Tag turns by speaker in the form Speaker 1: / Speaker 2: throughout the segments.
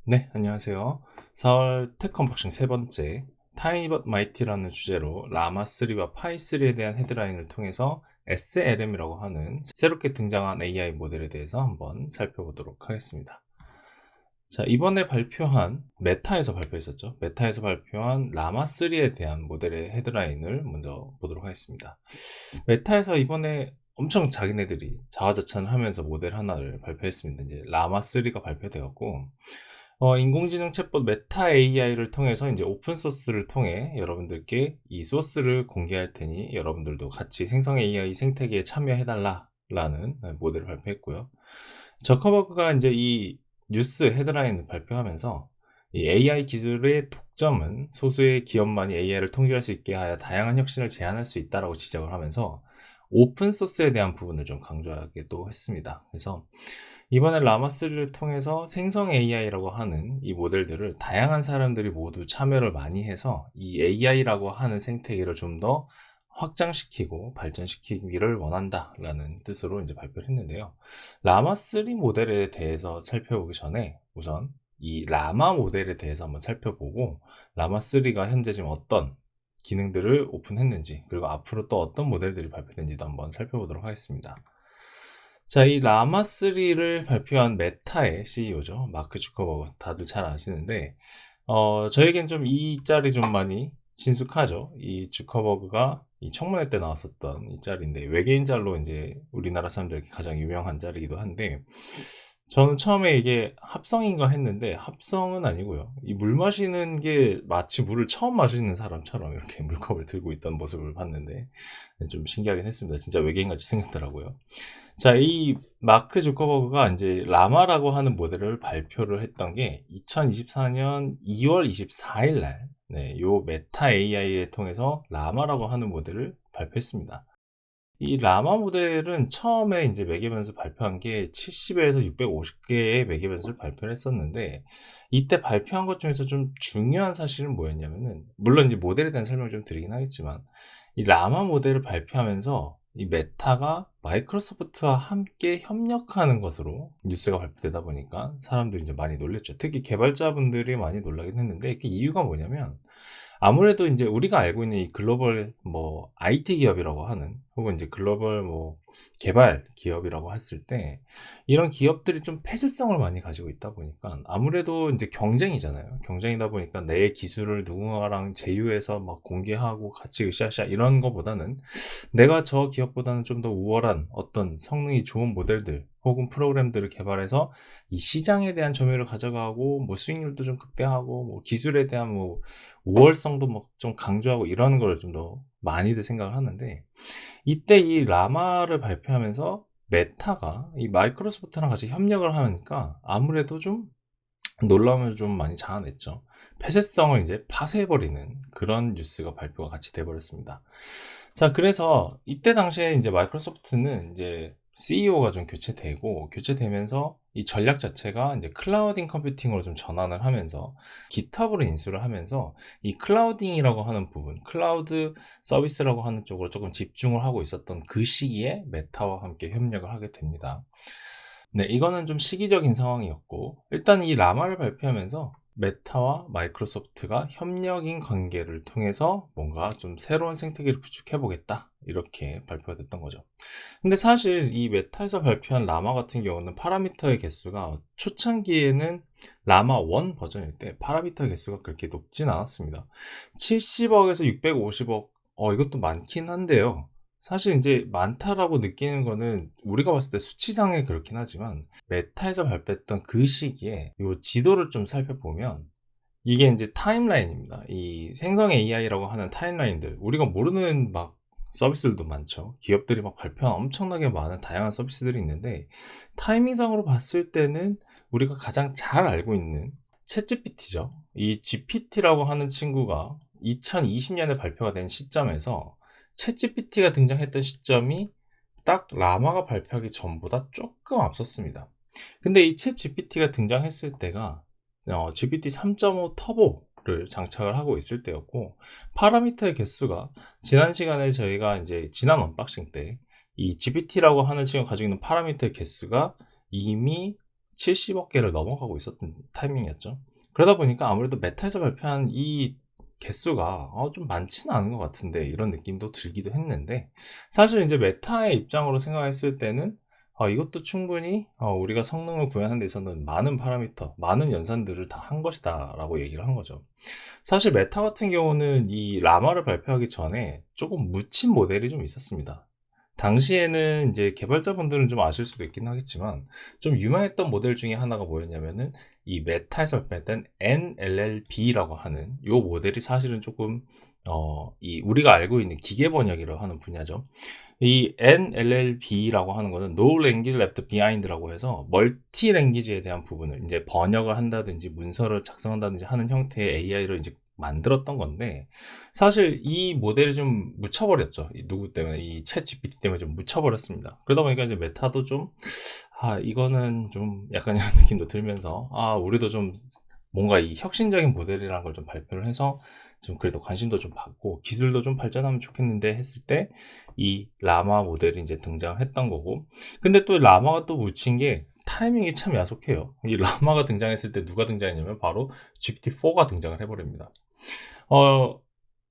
Speaker 1: 네, 안녕하세요. 4월 테크 언박싱 세 번째 타이니 but 마이티라는 주제로 라마3와 파이3에 대한 헤드라인을 통해서 SLM이라고 하는 새롭게 등장한 AI 모델에 대해서 한번 살펴보도록 하겠습니다. 자, 이번에 발표한 메타에서 발표했었죠. 메타에서 발표한 라마3에 대한 모델의 헤드라인을 먼저 보도록 하겠습니다. 메타에서 이번에 엄청 자기네들이 자화자찬을 하면서 모델 하나를 발표했습니다. 이제 라마3가 발표되었고, 인공지능 챗봇 메타 AI를 통해서 이제 오픈 소스를 통해 여러분들께 이 소스를 공개할 테니 여러분들도 같이 생성 AI 생태계에 참여해달라라는 모델을 발표했고요. 저커버그가 이제 이 뉴스 헤드라인을 발표하면서 이 AI 기술의 독점은 소수의 기업만이 AI를 통제할 수 있게 하여 다양한 혁신을 제한할 수 있다라고 지적을 하면서 오픈 소스에 대한 부분을 좀 강조하기도 했습니다. 그래서 이번에 라마3를 통해서 생성 AI라고 하는 이 모델들을 다양한 사람들이 모두 참여를 많이 해서 이 AI라고 하는 생태계를 좀 더 확장시키고 발전시키기를 원한다라는 뜻으로 이제 발표를 했는데요. 라마3 모델에 대해서 살펴보기 전에 우선 이 라마 모델에 대해서 한번 살펴보고 라마3가 현재 지금 어떤 기능들을 오픈했는지 그리고 앞으로 또 어떤 모델들이 발표된지도 한번 살펴보도록 하겠습니다. 자, 이 라마3를 발표한 메타의 CEO죠. 마크 주커버그. 다들 잘 아시는데, 저에겐 좀 이 짤이 좀 많이 친숙하죠. 이 주커버그가 이 청문회 때 나왔었던 이 짤인데, 외계인 짤로 이제 우리나라 사람들에게 가장 유명한 짤이기도 한데, 저는 처음에 이게 합성인가 했는데, 합성은 아니고요. 이 물 마시는 게 마치 물을 처음 마시는 사람처럼 이렇게 물컵을 들고 있던 모습을 봤는데, 좀 신기하긴 했습니다. 진짜 외계인같이 생겼더라고요. 자, 이 마크 주커버그가 이제 라마라고 하는 모델을 발표를 했던 게 2024년 2월 24일 날, 네, 요 메타 AI에 통해서 라마라고 하는 모델을 발표했습니다. 이 라마 모델은 처음에 이제 매개 변수 발표한 게 70에서 650개의 매개 변수를 발표를 했었는데, 이때 발표한 것 중에서 좀 중요한 사실은 뭐였냐면은, 물론 이제 모델에 대한 설명을 좀 드리긴 하겠지만, 이 라마 모델을 발표하면서 이 메타가 마이크로소프트와 함께 협력하는 것으로 뉴스가 발표되다 보니까 사람들이 이제 많이 놀랬죠. 특히 개발자분들이 많이 놀라긴 했는데, 그 이유가 뭐냐면, 아무래도 이제 우리가 알고 있는 이 글로벌 뭐 IT 기업이라고 하는 혹은 이제 글로벌 뭐 개발 기업이라고 했을 때 이런 기업들이 좀 폐쇄성을 많이 가지고 있다 보니까 아무래도 이제 경쟁이잖아요. 경쟁이다 보니까 내 기술을 누군가랑 제휴해서 막 공개하고 같이 으쌰으쌰 이런 거보다는 내가 저 기업보다는 좀 더 우월한 어떤 성능이 좋은 모델들 혹은 프로그램들을 개발해서 이 시장에 대한 점유율을 가져가고 뭐 수익률도 좀 극대화하고 뭐 기술에 대한 뭐 우월성도 뭐 좀 강조하고 이러는 걸 좀 더 많이들 생각을 하는데 이때 이 라마를 발표하면서 메타가 이 마이크로소프트랑 같이 협력을 하니까 아무래도 좀 놀라움을 좀 많이 자아냈죠. 폐쇄성을 이제 파쇄해버리는 그런 뉴스가 발표가 같이 돼버렸습니다. 자, 그래서 이때 당시에 이제 마이크로소프트는 이제 CEO가 좀 교체되고 교체되면서 이 전략 자체가 이제 클라우딩 컴퓨팅으로 좀 전환을 하면서 깃허브로 인수를 하면서 이 클라우딩이라고 하는 부분, 클라우드 서비스라고 하는 쪽으로 조금 집중을 하고 있었던 그 시기에 메타와 함께 협력을 하게 됩니다. 네, 이거는 좀 시기적인 상황이었고, 일단 이 라마를 발표하면서 메타와 마이크로소프트가 협력인 관계를 통해서 뭔가 좀 새로운 생태계를 구축해 보겠다. 이렇게 발표가 됐던 거죠. 근데 사실 이 메타에서 발표한 라마 같은 경우는 파라미터의 개수가 초창기에는 라마 1 버전일 때 파라미터 개수가 그렇게 높진 않았습니다. 70억에서 650억, 이것도 많긴 한데요. 사실 이제 많다라고 느끼는 거는 우리가 봤을 때 수치상에 그렇긴 하지만 메타에서 발표했던 그 시기에 이 지도를 좀 살펴보면 이게 이제 타임라인입니다. 이 생성 AI라고 하는 타임라인들 우리가 모르는 막 서비스들도 많죠. 기업들이 막 발표한 엄청나게 많은 다양한 서비스들이 있는데 타이밍상으로 봤을 때는 우리가 가장 잘 알고 있는 챗GPT죠. 이 GPT라고 하는 친구가 2020년에 발표가 된 시점에서 챗GPT가 등장했던 시점이 딱 라마가 발표하기 전보다 조금 앞섰습니다. 근데 이 챗GPT가 등장했을 때가 GPT 3.5 터보를 장착을 하고 있을 때였고 파라미터의 개수가 지난 시간에 저희가 이제 지난 언박싱 때 이 GPT라고 하는 친구가 가지고 있는 파라미터의 개수가 이미 70억 개를 넘어가고 있었던 타이밍이었죠. 그러다 보니까 아무래도 메타에서 발표한 이 개수가 좀 많지는 않은 것 같은데 이런 느낌도 들기도 했는데, 사실 이제 메타의 입장으로 생각했을 때는 이것도 충분히 우리가 성능을 구현하는 데 있어서는 많은 파라미터, 많은 연산들을 다 한 것이다 라고 얘기를 한 거죠. 사실 메타 같은 경우는 이 라마를 발표하기 전에 조금 묻힌 모델이 좀 있었습니다. 당시에는 이제 개발자분들은 좀 아실 수도 있긴 하겠지만, 좀 유명했던 모델 중에 하나가 뭐였냐면은 이 메타에서 발표했던 NLLB라고 하는 요 모델이 사실은 조금 이 우리가 알고 있는 기계 번역이라고 하는 분야죠. 이 NLLB라고 하는 거는 No Language Left Behind라고 해서 멀티 랭귀지에 대한 부분을 이제 번역을 한다든지 문서를 작성한다든지 하는 형태의 AI를 이제 만들었던 건데, 사실 이 모델이 좀 묻혀버렸죠. 누구 때문에? 이 챗 GPT 때문에 좀 묻혀버렸습니다. 그러다 보니까 이제 메타도 좀 이거는 좀 약간 이런 느낌도 들면서 우리도 좀 뭔가 이 혁신적인 모델이라는 걸 좀 발표를 해서 좀 그래도 관심도 좀 받고 기술도 좀 발전하면 좋겠는데 했을 때 이 라마 모델이 이제 등장을 했던 거고, 근데 또 라마가 또 묻힌 게 타이밍이 참 야속해요. 이 라마가 등장했을 때 누가 등장했냐면 바로 GPT-4가 등장을 해버립니다.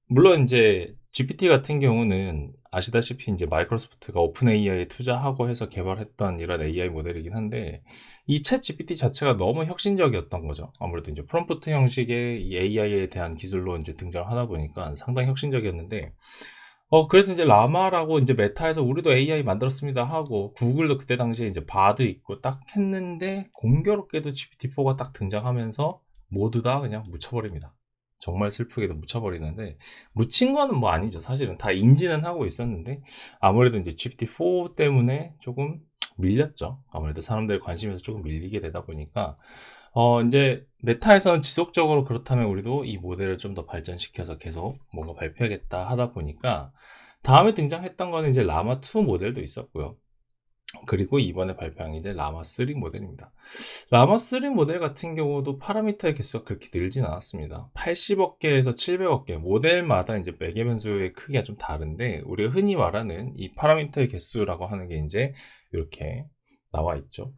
Speaker 1: 물론 이제 GPT 같은 경우는 아시다시피 이제 마이크로소프트가 오픈 AI에 투자하고 해서 개발했던 이런 AI 모델이긴 한데, 이 챗 GPT 자체가 너무 혁신적이었던 거죠. 아무래도 이제 프롬프트 형식의 이 AI에 대한 기술로 이제 등장을 하다 보니까 상당히 혁신적이었는데, 그래서 이제 라마라고 이제 메타에서 우리도 AI 만들었습니다 하고, 구글도 그때 당시에 이제 바드 있고 딱 했는데, 공교롭게도 GPT-4가 딱 등장하면서 모두 다 그냥 묻혀버립니다. 정말 슬프게도 묻혀버리는데, 묻힌 거는 뭐 아니죠. 사실은 다 인지는 하고 있었는데, 아무래도 이제 GPT-4 때문에 조금 밀렸죠. 아무래도 사람들의 관심에서 조금 밀리게 되다 보니까, 이제 메타에서는 지속적으로 그렇다면 우리도 이 모델을 좀 더 발전시켜서 계속 뭔가 발표하겠다 하다 보니까, 다음에 등장했던 거는 이제 라마2 모델도 있었고요. 그리고 이번에 발표한 게 이제 라마3 모델입니다. 라마3 모델 같은 경우도 파라미터의 개수가 그렇게 늘진 않았습니다. 80억 개에서 700억 개, 모델마다 이제 매개 변수의 크기가 좀 다른데, 우리가 흔히 말하는 이 파라미터의 개수라고 하는 게 이제 이렇게 나와 있죠.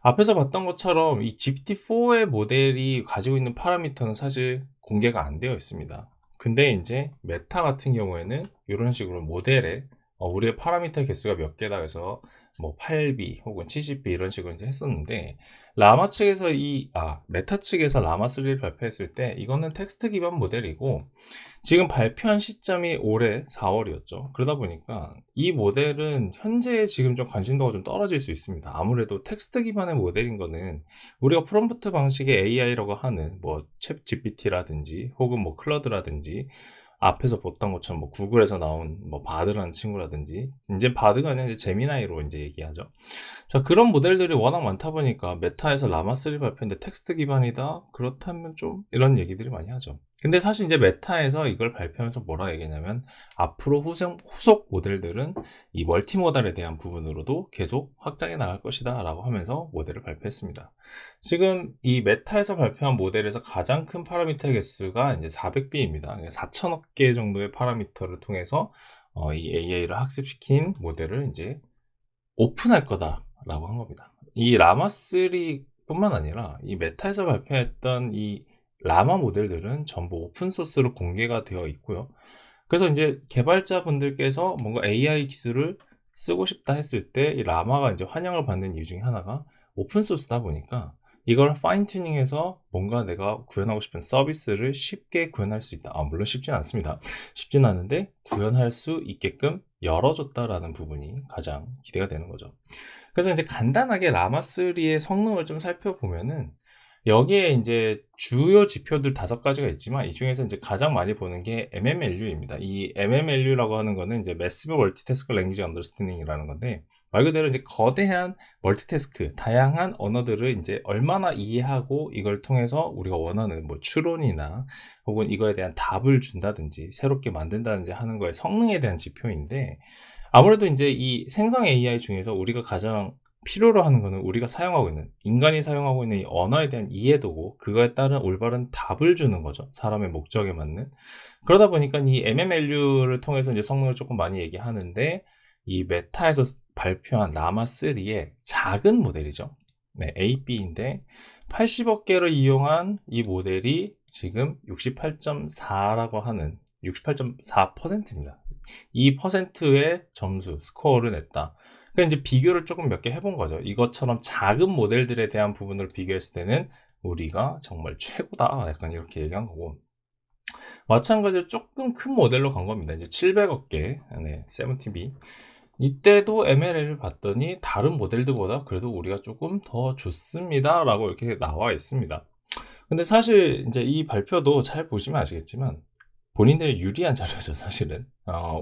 Speaker 1: 앞에서 봤던 것처럼 이 GPT-4의 모델이 가지고 있는 파라미터는 사실 공개가 안 되어 있습니다. 근데 이제 메타 같은 경우에는 이런 식으로 모델에 우리의 파라미터 개수가 몇 개다 해서 뭐 8B 혹은 70B 이런 식으로 이제 했었는데, 라마 측에서 메타 측에서 라마3를 발표했을 때 이거는 텍스트 기반 모델이고, 지금 발표한 시점이 올해 4월이었죠. 그러다 보니까 이 모델은 현재 지금 좀 관심도가 좀 떨어질 수 있습니다. 아무래도 텍스트 기반의 모델인 거는 우리가 프롬프트 방식의 AI라고 하는 뭐 챗 GPT라든지 혹은 뭐 클러드라든지, 앞에서 봤던 것처럼 뭐 구글에서 나온 뭐 바드라는 친구라든지, 이제 바드가 아니라 이제 제미나이로 이제 얘기하죠. 자, 그런 모델들이 워낙 많다 보니까 메타에서 라마3 발표했는데 텍스트 기반이다? 그렇다면 좀 이런 얘기들이 많이 하죠. 근데 사실 이제 메타에서 이걸 발표하면서 뭐라 얘기냐면, 앞으로 후속 모델들은 이 멀티모달에 대한 부분으로도 계속 확장해 나갈 것이다 라고 하면서 모델을 발표했습니다. 지금 이 메타에서 발표한 모델에서 가장 큰 파라미터 개수가 이제 400B입니다. 4천억 개 정도의 파라미터를 통해서 이 AI를 학습시킨 모델을 이제 오픈할 거다라고 한 겁니다. 이 라마3 뿐만 아니라 이 메타에서 발표했던 이 라마 모델들은 전부 오픈소스로 공개가 되어 있고요. 그래서 이제 개발자분들께서 뭔가 AI 기술을 쓰고 싶다 했을 때 이 라마가 이제 환영을 받는 이유 중에 하나가 오픈소스다 보니까, 이걸 파인 튜닝해서 뭔가 내가 구현하고 싶은 서비스를 쉽게 구현할 수 있다. 물론 쉽진 않습니다. 쉽진 않은데 구현할 수 있게끔 열어줬다라는 부분이 가장 기대가 되는 거죠. 그래서 이제 간단하게 라마3의 성능을 좀 살펴보면은, 여기에 이제 주요 지표들 5가지가 있지만 이 중에서 이제 가장 많이 보는 게 MMLU입니다. 이 MMLU라고 하는 거는 이제 Massive Multitask Language Understanding이라는 건데, 말 그대로 이제 거대한 멀티태스크, 다양한 언어들을 이제 얼마나 이해하고 이걸 통해서 우리가 원하는 뭐 추론이나 혹은 이거에 대한 답을 준다든지 새롭게 만든다든지 하는 거에 성능에 대한 지표인데, 아무래도 이제 이 생성 AI 중에서 우리가 가장 필요로 하는 거는 우리가 사용하고 있는, 인간이 사용하고 있는 이 언어에 대한 이해도고, 그거에 따른 올바른 답을 주는 거죠. 사람의 목적에 맞는. 그러다 보니까 이 MMLU를 통해서 이제 성능을 조금 많이 얘기하는데, 이 메타에서 발표한 라마3의 작은 모델이죠. 네, A, B인데 80억 개를 이용한 이 모델이 지금 68.4라고 하는 68.4%입니다. 이 퍼센트의 점수, 스코어를 냈다. 그러니까 이제 비교를 조금 몇 개 해본 거죠. 이것처럼 작은 모델들에 대한 부분을 비교했을 때는 우리가 정말 최고다. 약간 이렇게 얘기한 거고. 마찬가지로 조금 큰 모델로 간 겁니다. 이제 700억 개, 네, 70B. 이때도 MLL을 봤더니 다른 모델들보다 그래도 우리가 조금 더 좋습니다. 라고 이렇게 나와 있습니다. 근데 사실 이제 이 발표도 잘 보시면 아시겠지만 본인들이 유리한 자료죠, 사실은.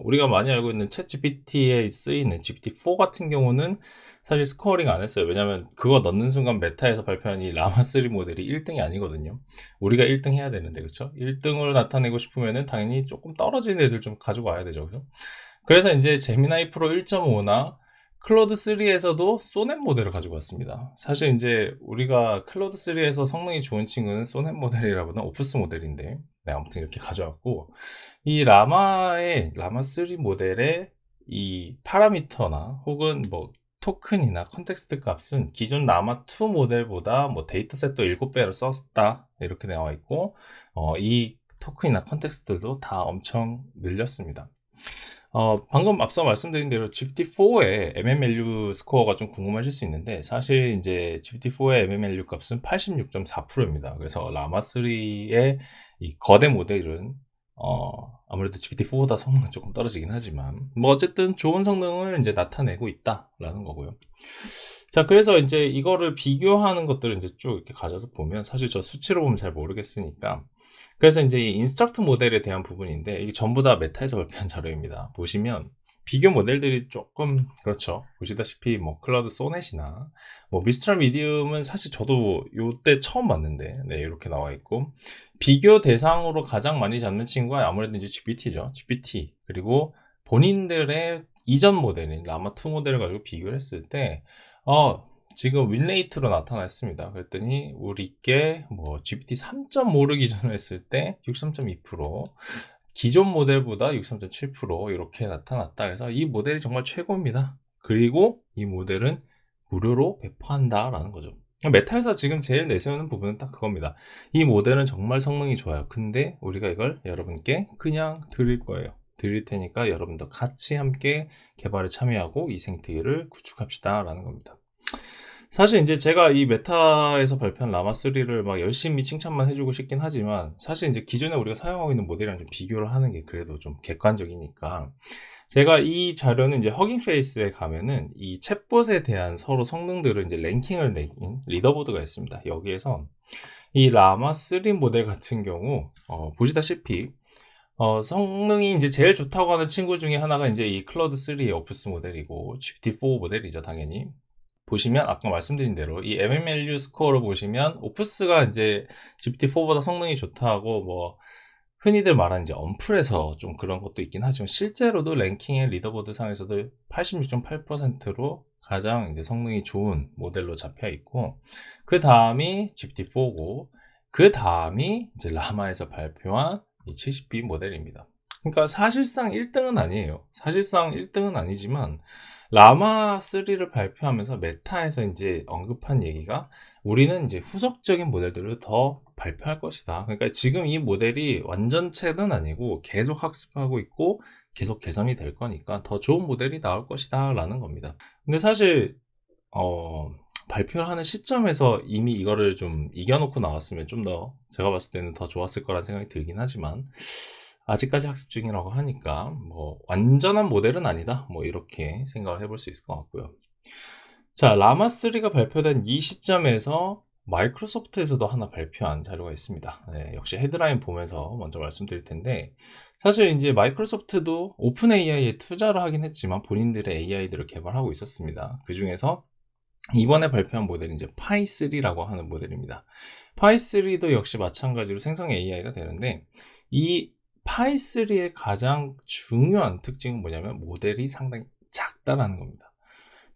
Speaker 1: 우리가 많이 알고 있는 챗GPT에 쓰이는 GPT-4 같은 경우는 사실 스코어링 안 했어요. 왜냐면 그거 넣는 순간 메타에서 발표한 이 라마3 모델이 1등이 아니거든요. 우리가 1등 해야 되는데, 그쵸? 1등으로 나타내고 싶으면은 당연히 조금 떨어지는 애들 좀 가지고 와야 되죠, 그죠? 그래서 이제 제미나이 프로 1.5나 클로드 3에서도 소넷 모델을 가지고 왔습니다. 사실 이제 우리가 클로드 3에서 성능이 좋은 친구는 소넷 모델이라보다 오프스 모델인데, 네, 아무튼 이렇게 가져왔고, 이 라마3 모델의 이 파라미터나 혹은 뭐 토큰이나 컨텍스트 값은 기존 라마2 모델보다 뭐 데이터셋도 7배를 썼다 이렇게 나와 있고, 이 토큰이나 컨텍스트도 다 엄청 늘렸습니다. 방금 앞서 말씀드린 대로 GPT-4의 MMLU 스코어가 좀 궁금하실 수 있는데, 사실 이제 GPT-4의 MMLU 값은 86.4%입니다. 그래서 라마3의 이 거대 모델은, 아무래도 GPT-4보다 성능은 조금 떨어지긴 하지만, 뭐 어쨌든 좋은 성능을 이제 나타내고 있다라는 거고요. 자, 그래서 이제 이거를 비교하는 것들을 이제 쭉 이렇게 가져서 보면, 사실 저 수치로 보면 잘 모르겠으니까, 그래서 이제 이 인스트럭트 모델에 대한 부분인데, 이게 전부 다 메타에서 발표한 자료입니다. 보시면 비교 모델들이 조금 그렇죠. 보시다시피 뭐 클라우드 소넷이나 뭐 미스트럴 미디움은 사실 저도 요때 처음 봤는데, 네, 이렇게 나와 있고, 비교 대상으로 가장 많이 잡는 친구가 아무래도 이제 GPT죠. GPT. 그리고 본인들의 이전 모델인 라마2 모델을 가지고 비교를 했을 때, 지금 윈레이트로 나타났습니다. 그랬더니 우리께 뭐 GPT 3.5를 기준으로 했을 때 63.2%, 기존 모델보다 63.7% 이렇게 나타났다. 그래서 이 모델이 정말 최고입니다. 그리고 이 모델은 무료로 배포한다라는 거죠. 메타에서 지금 제일 내세우는 부분은 딱 그겁니다. 이 모델은 정말 성능이 좋아요. 근데 우리가 이걸 여러분께 그냥 드릴 거예요. 드릴 테니까 여러분도 같이 함께 개발에 참여하고 이 생태계를 구축합시다 라는 겁니다. 사실 이제 제가 이 메타에서 발표한 라마3를 막 열심히 칭찬만 해주고 싶긴 하지만, 사실 이제 기존에 우리가 사용하고 있는 모델이랑 좀 비교를 하는 게 그래도 좀 객관적이니까, 제가 이 자료는 이제 허깅페이스에 가면은 이 챗봇에 대한 서로 성능들을 이제 랭킹을 내긴 리더보드가 있습니다. 여기에서 이 라마3 모델 같은 경우, 보시다시피, 성능이 이제 제일 좋다고 하는 친구 중에 하나가 이제 이 클로드 3의 오프스 모델이고, GPT-4 모델이죠, 당연히. 보시면 아까 말씀드린 대로 이 MMLU 스코어를 보시면 오프스가 이제 GPT-4보다 성능이 좋다고 뭐 흔히들 말하는 이제 언플에서 좀 그런 것도 있긴 하지만, 실제로도 랭킹의 리더보드 상에서도 86.8%로 가장 이제 성능이 좋은 모델로 잡혀 있고, 그 다음이 GPT-4고, 그 다음이 이제 라마에서 발표한 이 70B 모델입니다. 그러니까 사실상 1등은 아니에요. 사실상 1등은 아니지만, 라마3를 발표하면서 메타에서 이제 언급한 얘기가, 우리는 이제 후속적인 모델들을 더 발표할 것이다. 그러니까 지금 이 모델이 완전체는 아니고 계속 학습하고 있고 계속 개선이 될 거니까 더 좋은 모델이 나올 것이다 라는 겁니다. 근데 사실 발표를 하는 시점에서 이미 이거를 좀 이겨놓고 나왔으면 좀 더 제가 봤을 때는 더 좋았을 거란 생각이 들긴 하지만, 아직까지 학습 중이라고 하니까 뭐 완전한 모델은 아니다, 뭐 이렇게 생각을 해볼 수 있을 것 같고요. 자, 라마3가 발표된 이 시점에서 마이크로소프트에서도 하나 발표한 자료가 있습니다. 네, 역시 헤드라인 보면서 먼저 말씀드릴 텐데, 사실 이제 마이크로소프트도 오픈 AI에 투자를 하긴 했지만 본인들의 AI들을 개발하고 있었습니다. 그 중에서 이번에 발표한 모델이 이제 파이3라고 하는 모델입니다. 파이3도 역시 마찬가지로 생성 AI가 되는데, 이 파이3의 가장 중요한 특징은 뭐냐면 모델이 상당히 작다라는 겁니다.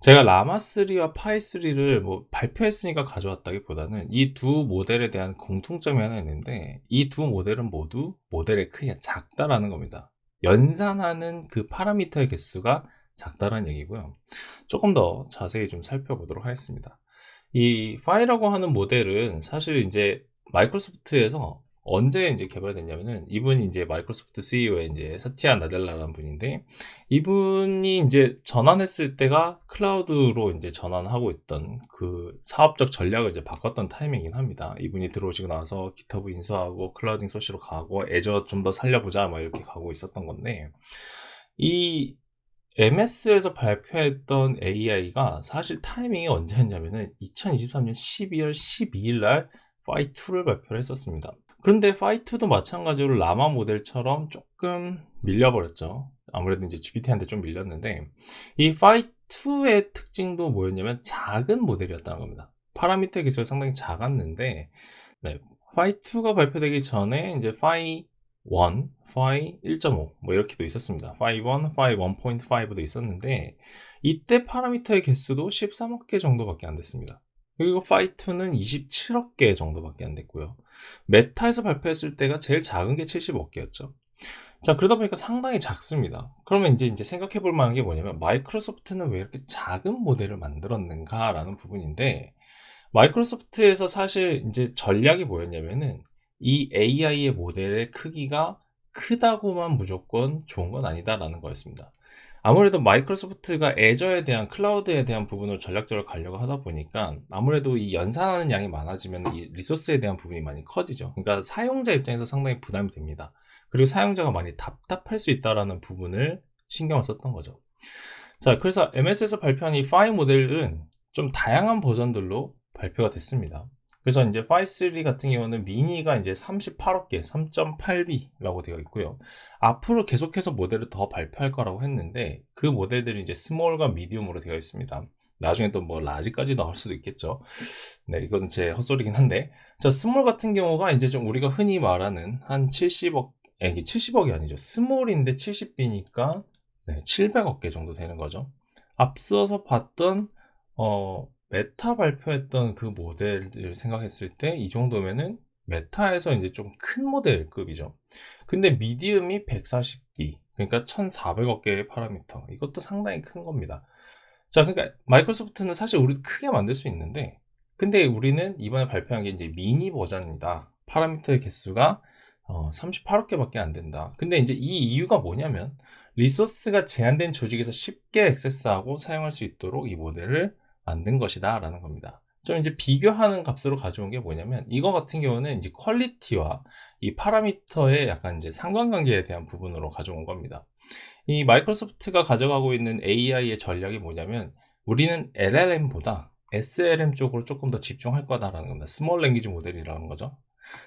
Speaker 1: 제가 라마3와 파이3를 뭐 발표했으니까 가져왔다기보다는 이 두 모델에 대한 공통점이 하나 있는데, 이 두 모델은 모두 모델의 크기가 작다라는 겁니다. 연산하는 그 파라미터의 개수가 작다라는 얘기고요. 조금 더 자세히 좀 살펴보도록 하겠습니다. 이 파이라고 하는 모델은 사실 이제 마이크로소프트에서 언제 이제 개발됐냐면은, 이분이 이제 마이크로소프트 CEO의 이제 사티아 나델라라는 분인데, 이분이 이제 전환했을 때가 클라우드로 이제 전환하고 있던 그 사업적 전략을 이제 바꿨던 타이밍이긴 합니다. 이분이 들어오시고 나서 기터브 인수하고 클라우딩 소시로 가고 애저 좀 더 살려보자 막 이렇게 가고 있었던 건데, 이 MS에서 발표했던 AI가 사실 타이밍이 언제였냐면은 2023년 12월 12일 날 파이2를 발표를 했었습니다. 그런데 파이2도 마찬가지로 라마 모델처럼 조금 밀려버렸죠. 아무래도 이제 GPT한테 좀 밀렸는데, 이 파이2의 특징도 뭐였냐면 작은 모델이었다는 겁니다. 파라미터 기술이 상당히 작았는데, 네, 파이2가 발표되기 전에 이제 파이 1, 파이 1.5 뭐 이렇게도 있었습니다. 파이 1, 파이 1.5도 있었는데, 이때 파라미터의 개수도 13억 개 정도밖에 안 됐습니다. 그리고 파이 2는 27억 개 정도밖에 안 됐고요. 메타에서 발표했을 때가 제일 작은 게 70억 개였죠. 자, 그러다 보니까 상당히 작습니다. 그러면 이제 생각해 볼 만한 게 뭐냐면, 마이크로소프트는 왜 이렇게 작은 모델을 만들었는가라는 부분인데, 마이크로소프트에서 사실 이제 전략이 뭐였냐면은, 이 AI의 모델의 크기가 크다고만 무조건 좋은 건 아니다라는 거였습니다. 아무래도 마이크로소프트가 애저에 대한 클라우드에 대한 부분을 전략적으로 가려고 하다 보니까, 아무래도 이 연산하는 양이 많아지면 이 리소스에 대한 부분이 많이 커지죠. 그러니까 사용자 입장에서 상당히 부담이 됩니다. 그리고 사용자가 많이 답답할 수 있다라는 부분을 신경을 썼던 거죠. 자, 그래서 MS에서 발표한 이 파이 모델은 좀 다양한 버전들로 발표가 됐습니다. 그래서 이제 파이 3 같은 경우는 미니가 이제 38억 개, 3.8B라고 되어 있고요. 앞으로 계속해서 모델을 더 발표할 거라고 했는데, 그 모델들이 이제 스몰과 미디움으로 되어 있습니다. 나중에 또 뭐 라지까지 나올 수도 있겠죠. 네, 이건 제 헛소리긴 한데, 자, 스몰 같은 경우가 이제 좀 우리가 흔히 말하는 한 70억, 이게 70억이 아니죠. 스몰인데 70B니까 700억 개 정도 되는 거죠. 앞서서 봤던 메타 발표했던 그 모델들 생각했을 때 이 정도면은 메타에서 이제 좀 큰 모델급이죠. 근데 미디움이 140B, 그러니까 1400억 개의 파라미터. 이것도 상당히 큰 겁니다. 자, 그러니까 마이크로소프트는 사실 우리도 크게 만들 수 있는데, 근데 우리는 이번에 발표한 게 이제 미니 버전이다. 파라미터의 개수가 38억 개밖에 안 된다. 근데 이제 이 이유가 뭐냐면, 리소스가 제한된 조직에서 쉽게 액세스하고 사용할 수 있도록 이 모델을 만든 것이다 라는 겁니다. 좀 이제 비교하는 값으로 가져온 게 뭐냐면, 이거 같은 경우는 이제 퀄리티와 이 파라미터의 약간 이제 상관관계에 대한 부분으로 가져온 겁니다. 이 마이크로소프트가 가져가고 있는 AI의 전략이 뭐냐면, 우리는 LLM보다 SLM 쪽으로 조금 더 집중할 거다라는 겁니다. 스몰 랭귀지 모델이라는 거죠.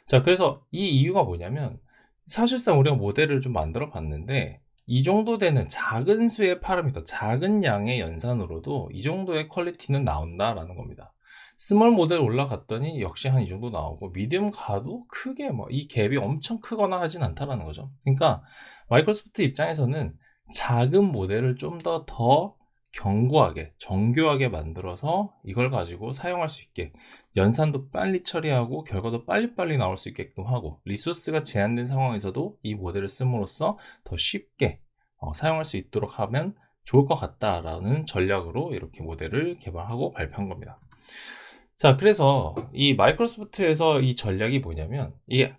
Speaker 1: 자, 그래서 이 이유가 뭐냐면, 사실상 우리가 모델을 좀 만들어 봤는데, 이 정도 되는 작은 수의 파라미터, 작은 양의 연산으로도 이 정도의 퀄리티는 나온다라는 겁니다. 스몰 모델 올라갔더니 역시 한 이 정도 나오고, 미디움 가도 크게 뭐 이 갭이 엄청 크거나 하진 않다라는 거죠. 그러니까 마이크로소프트 입장에서는 작은 모델을 좀 더 견고하게, 정교하게 만들어서 이걸 가지고 사용할 수 있게, 연산도 빨리 처리하고 결과도 빨리빨리 나올 수 있게끔 하고, 리소스가 제한된 상황에서도 이 모델을 씀으로써 더 쉽게 사용할 수 있도록 하면 좋을 것 같다라는 전략으로 이렇게 모델을 개발하고 발표한 겁니다. 자, 그래서 이 마이크로소프트에서 이 전략이 뭐냐면, 이게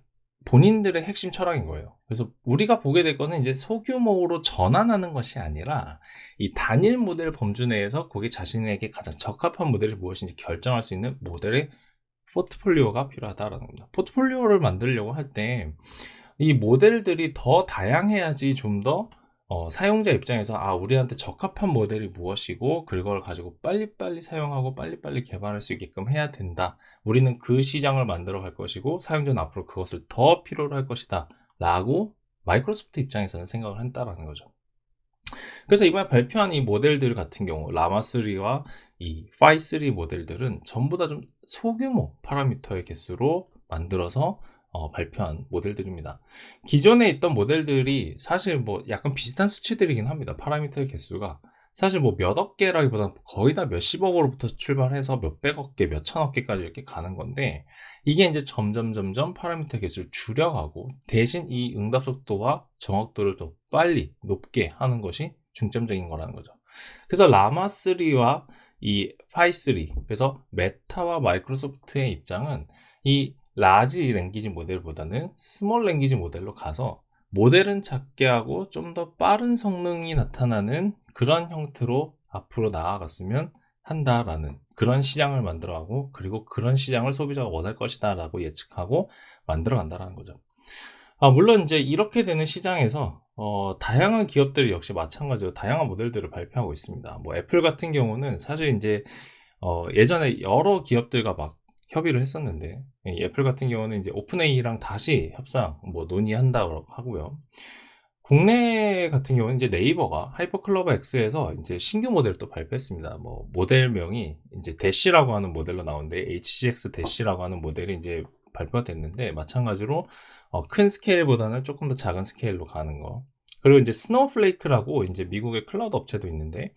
Speaker 1: 본인들의 핵심 철학인 거예요. 그래서 우리가 보게 될 거는 이제 소규모로 전환하는 것이 아니라, 이 단일 모델 범주 내에서 거기 자신에게 가장 적합한 모델이 무엇인지 결정할 수 있는 모델의 포트폴리오가 필요하다라는 겁니다. 포트폴리오를 만들려고 할 때 이 모델들이 더 다양해야지 좀 더 사용자 입장에서 우리한테 적합한 모델이 무엇이고 그걸 가지고 빨리빨리 사용하고 빨리빨리 개발할 수 있게끔 해야 된다. 우리는 그 시장을 만들어 갈 것이고 사용자는 앞으로 그것을 더 필요로 할 것이다 라고 마이크로소프트 입장에서는 생각을 한다라는 거죠. 그래서 이번에 발표한 이 모델들 같은 경우, 라마3와 이 파이3 모델들은 전부 다 좀 소규모 파라미터의 개수로 만들어서 발표한 모델들입니다. 기존에 있던 모델들이 사실 뭐 약간 비슷한 수치들이긴 합니다. 파라미터의 개수가 사실 뭐 몇억 개라기보다 거의 다 몇십억으로부터 출발해서 몇백억 개, 몇천억 개까지 이렇게 가는 건데, 이게 이제 점점 파라미터 개수를 줄여가고 대신 이 응답 속도와 정확도를 더 빨리 높게 하는 것이 중점적인 거라는 거죠. 그래서 라마3와 이 파이3, 그래서 메타와 마이크로소프트의 입장은 이 라지 랭귀지 모델보다는 스몰 랭귀지 모델로 가서 모델은 작게 하고 좀 더 빠른 성능이 나타나는 그런 형태로 앞으로 나아갔으면 한다라는 그런 시장을 만들어가고, 그리고 그런 시장을 소비자가 원할 것이다 라고 예측하고 만들어 간다라는 거죠. 물론 이제 이렇게 되는 시장에서 다양한 기업들이 역시 마찬가지로 다양한 모델들을 발표하고 있습니다. 뭐 애플 같은 경우는 사실 이제 예전에 여러 기업들과 막 협의를 했었는데, 이 애플 같은 경우는 이제 오픈AI랑 다시 협상 뭐 논의한다고 하고요. 국내 같은 경우는 이제 네이버가 하이퍼클로버 X에서 이제 신규 모델을 또 발표했습니다. 뭐 모델명이 이제 대시라고 하는 모델로 나오는데, HGX 대시라고 하는 모델이 이제 발표가 됐는데, 마찬가지로 큰 스케일보다는 조금 더 작은 스케일로 가는 거. 그리고 이제 스노우플레이크라고 이제 미국의 클라우드 업체도 있는데,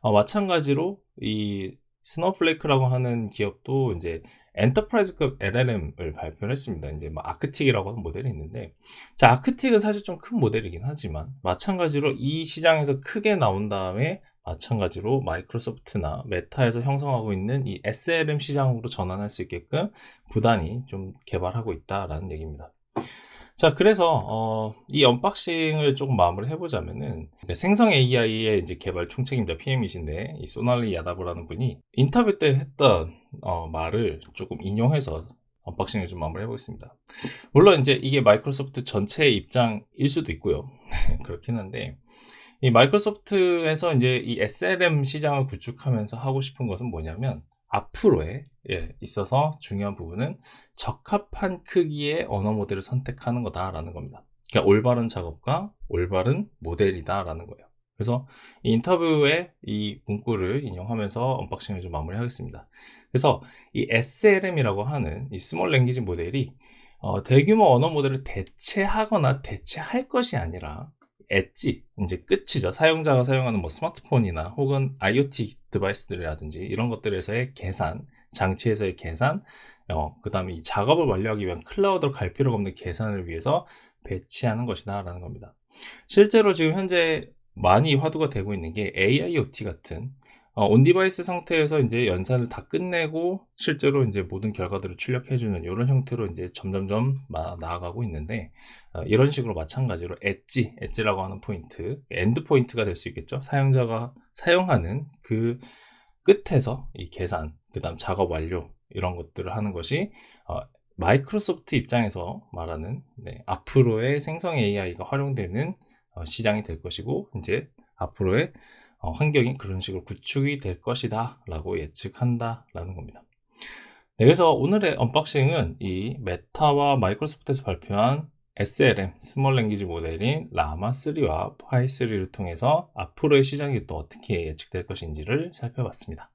Speaker 1: 마찬가지로 이 스노우플레이크라고 하는 기업도 이제 엔터프라이즈급 LLM을 발표를 했습니다. 이제 뭐 아크틱이라고 하는 모델이 있는데, 자, 아크틱은 사실 좀 큰 모델이긴 하지만 마찬가지로 이 시장에서 크게 나온 다음에 마찬가지로 마이크로소프트나 메타에서 형성하고 있는 이 SLM 시장으로 전환할 수 있게끔 부단히 좀 개발하고 있다라는 얘기입니다. 자, 그래서 이 언박싱을 조금 마무리 해보자면은, 생성 AI의 이제 개발 총책임자 PM이신데 이 소날리 야다브라는 분이 인터뷰 때 했던 말을 조금 인용해서 언박싱을 좀 마무리 해보겠습니다. 물론 이제 이게 마이크로소프트 전체의 입장일 수도 있고요. 그렇긴 한데, 이 마이크로소프트에서 이제 이 SLM 시장을 구축하면서 하고 싶은 것은 뭐냐면, 앞으로에 있어서 중요한 부분은 적합한 크기의 언어 모델을 선택하는 거다라는 겁니다. 그러니까 올바른 작업과 올바른 모델이다라는 거예요. 그래서 이 인터뷰의 이 문구를 인용하면서 언박싱을 좀 마무리하겠습니다. 그래서 이 SLM이라고 하는 이 스몰 랭귀지 모델이 대규모 언어 모델을 대체하거나 대체할 것이 아니라 엣지, 이제 끝이죠. 사용자가 사용하는 뭐 스마트폰이나 혹은 IoT 디바이스들이라든지 이런 것들에서의 계산, 장치에서의 계산, 그 다음에 이 작업을 완료하기 위한 클라우드로 갈 필요가 없는 계산을 위해서 배치하는 것이다 라는 겁니다. 실제로 지금 현재 많이 화두가 되고 있는 게 AIoT 같은 온디바이스 상태에서 이제 연산을 다 끝내고 실제로 이제 모든 결과들을 출력해주는 이런 형태로 이제 점점점 나아가고 있는데, 이런 식으로 마찬가지로 엣지라고 하는 포인트, 엔드 포인트가 될 수 있겠죠. 사용자가 사용하는 그 끝에서 이 계산, 그 다음 작업 완료, 이런 것들을 하는 것이 마이크로소프트 입장에서 말하는 앞으로의 생성 AI가 활용되는 시장이 될 것이고, 이제 앞으로의 환경이 그런 식으로 구축이 될 것이다 라고 예측한다 라는 겁니다. 네, 그래서 오늘의 언박싱은 이 메타와 마이크로소프트에서 발표한 SLM, 스몰 랭귀지 모델인 라마3와 파이3를 통해서 앞으로의 시장이 또 어떻게 예측될 것인지를 살펴봤습니다.